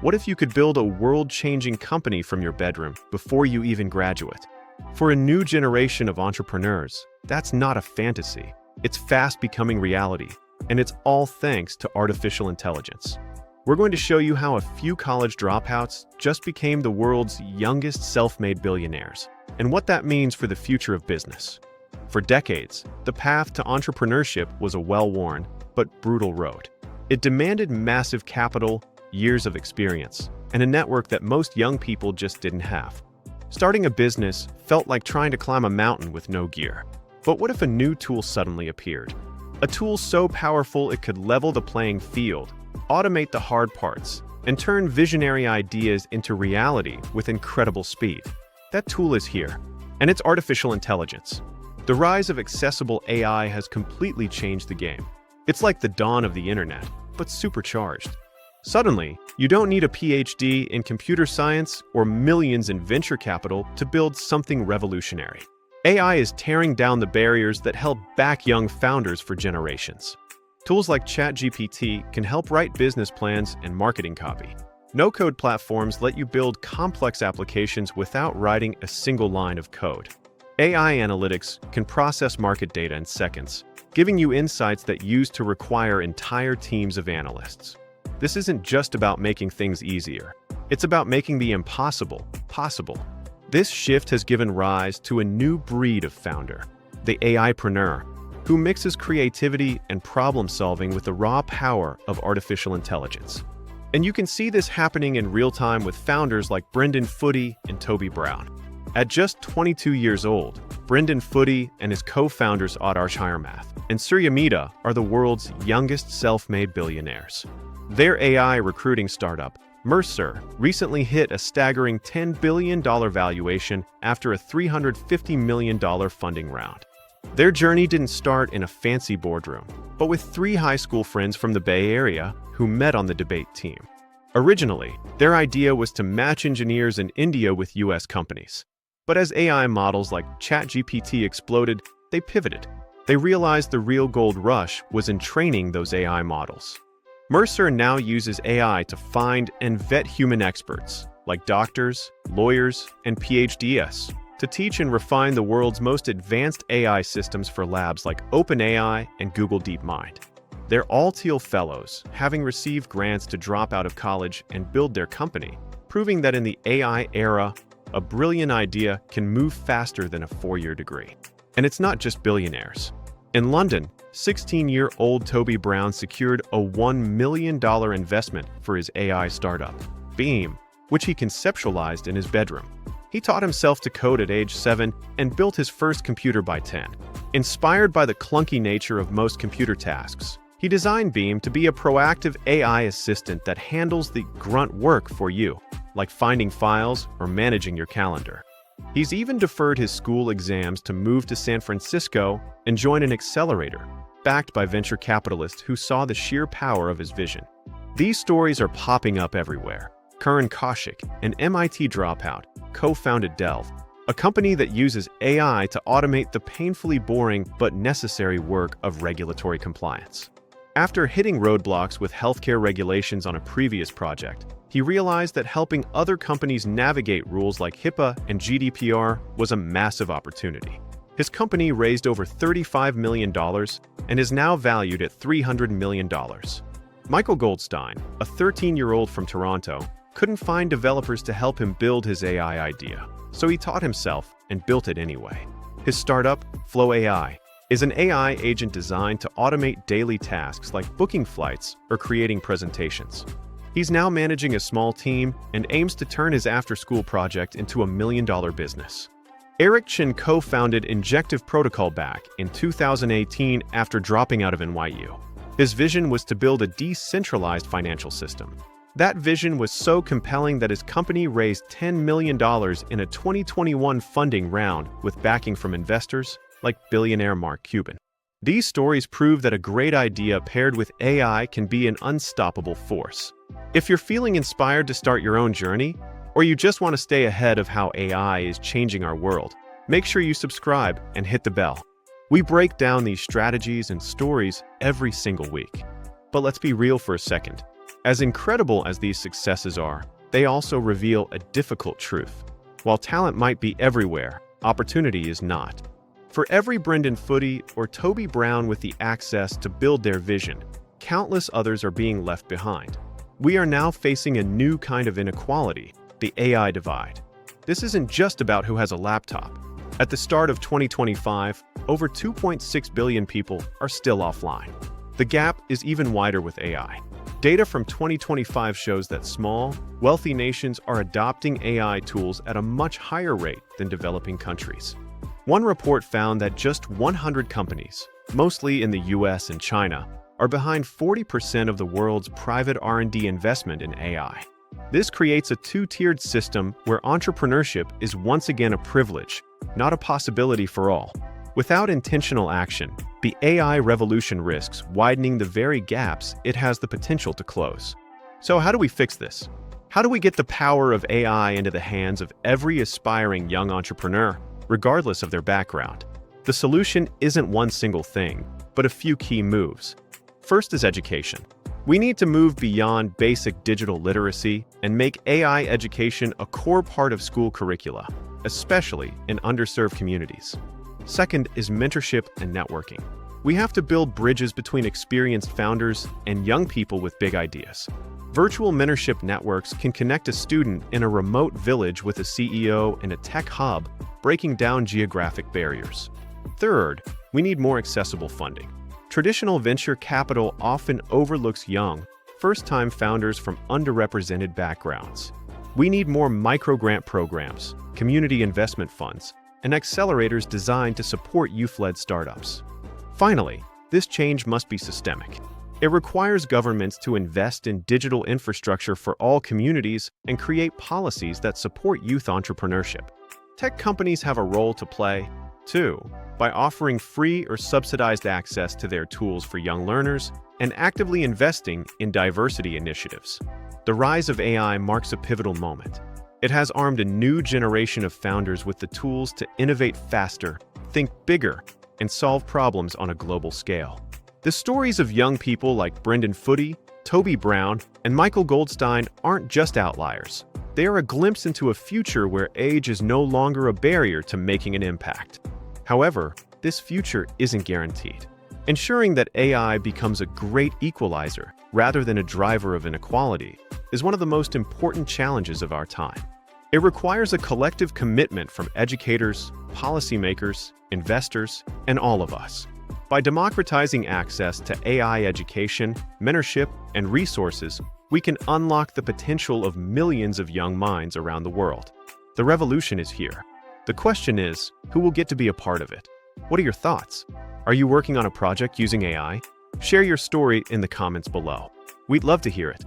What if you could build a world-changing company from your bedroom before you even graduate? For a new generation of entrepreneurs, that's not a fantasy. It's fast becoming reality, and it's all thanks to artificial intelligence. We're going to show you how a few college dropouts just became the world's youngest self-made billionaires, and what that means for the future of business. For decades, the path to entrepreneurship was a well-worn but brutal road. It demanded massive capital, years of experience, and a network that most young people just didn't have. Starting a business felt like trying to climb a mountain with no gear. But what if a new tool suddenly appeared? A tool so powerful it could level the playing field, automate the hard parts, and turn visionary ideas into reality with incredible speed. That tool is here, and it's artificial intelligence. The rise of accessible AI has completely changed the game. It's like the dawn of the internet, but supercharged. Suddenly, you don't need a PhD in computer science or millions in venture capital to build something revolutionary. AI is tearing down the barriers that held back young founders for generations. Tools like ChatGPT can help write business plans and marketing copy. No-code platforms let you build complex applications without writing a single line of code. AI analytics can process market data in seconds, giving you insights that used to require entire teams of analysts. This isn't just about making things easier. It's about making the impossible possible. This shift has given rise to a new breed of founder, the AI-preneur, who mixes creativity and problem-solving with the raw power of artificial intelligence. And you can see this happening in real time with founders like Brendan Foody and Toby Brown. At just 22 years old, Brendan Foody and his co-founders Adarsh Hiremath and Suryamita are the world's youngest self-made billionaires. Their AI recruiting startup, Mercor, recently hit a staggering $10 billion valuation after a $350 million funding round. Their journey didn't start in a fancy boardroom, but with 3 high school friends from the Bay Area who met on the debate team. Originally, their idea was to match engineers in India with US companies. But as AI models like ChatGPT exploded, they pivoted. They realized the real gold rush was in training those AI models. Mercor now uses AI to find and vet human experts, like doctors, lawyers, and PhDs, to teach and refine the world's most advanced AI systems for labs like OpenAI and Google DeepMind. They're all Teal Fellows, having received grants to drop out of college and build their company, proving that in the AI era, a brilliant idea can move faster than a 4-year degree. And it's not just billionaires. In London, 16-year-old Toby Brown secured a $1 million investment for his AI startup, Beem, which he conceptualized in his bedroom. He taught himself to code at age 7 and built his first computer by 10. Inspired by the clunky nature of most computer tasks, he designed Beem to be a proactive AI assistant that handles the grunt work for you, like finding files or managing your calendar. He's even deferred his school exams to move to San Francisco and join an accelerator, backed by venture capitalists who saw the sheer power of his vision. These stories are popping up everywhere. Karun Kaushik, an MIT dropout, co-founded Delve, a company that uses AI to automate the painfully boring but necessary work of regulatory compliance. After hitting roadblocks with healthcare regulations on a previous project, he realized that helping other companies navigate rules like HIPAA and GDPR was a massive opportunity. His company raised over $35 million and is now valued at $300 million. Michael Goldstein, a 13-year-old from Toronto, couldn't find developers to help him build his AI idea, so he taught himself and built it anyway. His startup, Flow AI, is an AI agent designed to automate daily tasks like booking flights or creating presentations. He's now managing a small team and aims to turn his after-school project into a $1 million business. Eric Chen co-founded Injective Protocol back in 2018 after dropping out of NYU. His vision was to build a decentralized financial system. That vision was so compelling that his company raised $10 million in a 2021 funding round with backing from investors like billionaire Mark Cuban. These stories prove that a great idea paired with AI can be an unstoppable force. If you're feeling inspired to start your own journey, or you just want to stay ahead of how AI is changing our world, make sure you subscribe and hit the bell. We break down these strategies and stories every single week. But let's be real for a second. As incredible as these successes are, they also reveal a difficult truth. While talent might be everywhere, opportunity is not. For every Brendan Foody or Toby Brown with the access to build their vision, countless others are being left behind. We are now facing a new kind of inequality, the AI divide. This isn't just about who has a laptop. At the start of 2025, over 2.6 billion people are still offline. The gap is even wider with AI. Data from 2025 shows that small, wealthy nations are adopting AI tools at a much higher rate than developing countries. One report found that just 100 companies, mostly in the US and China, are behind 40% of the world's private R&D investment in AI. This creates a two-tiered system where entrepreneurship is once again a privilege, not a possibility for all. Without intentional action, the AI revolution risks widening the very gaps it has the potential to close. So how do we fix this? How do we get the power of AI into the hands of every aspiring young entrepreneur, regardless of their background? The solution isn't one single thing, but a few key moves. First is education. We need to move beyond basic digital literacy and make AI education a core part of school curricula, especially in underserved communities. Second is mentorship and networking. We have to build bridges between experienced founders and young people with big ideas. Virtual mentorship networks can connect a student in a remote village with a CEO in a tech hub, breaking down geographic barriers. Third, we need more accessible funding. Traditional venture capital often overlooks young, first-time founders from underrepresented backgrounds. We need more microgrant programs, community investment funds, and accelerators designed to support youth-led startups. Finally, this change must be systemic. It requires governments to invest in digital infrastructure for all communities and create policies that support youth entrepreneurship. Tech companies have a role to play, too, by offering free or subsidized access to their tools for young learners and actively investing in diversity initiatives. The rise of AI marks a pivotal moment. It has armed a new generation of founders with the tools to innovate faster, think bigger, and solve problems on a global scale. The stories of young people like Brendan Foody, Toby Brown, and Michael Goldstein aren't just outliers. They are a glimpse into a future where age is no longer a barrier to making an impact. However, this future isn't guaranteed. Ensuring that AI becomes a great equalizer rather than a driver of inequality is one of the most important challenges of our time. It requires a collective commitment from educators, policymakers, investors, and all of us. By democratizing access to AI education, mentorship, and resources, we can unlock the potential of millions of young minds around the world. The revolution is here. The question is, who will get to be a part of it? What are your thoughts? Are you working on a project using AI? Share your story in the comments below. We'd love to hear it.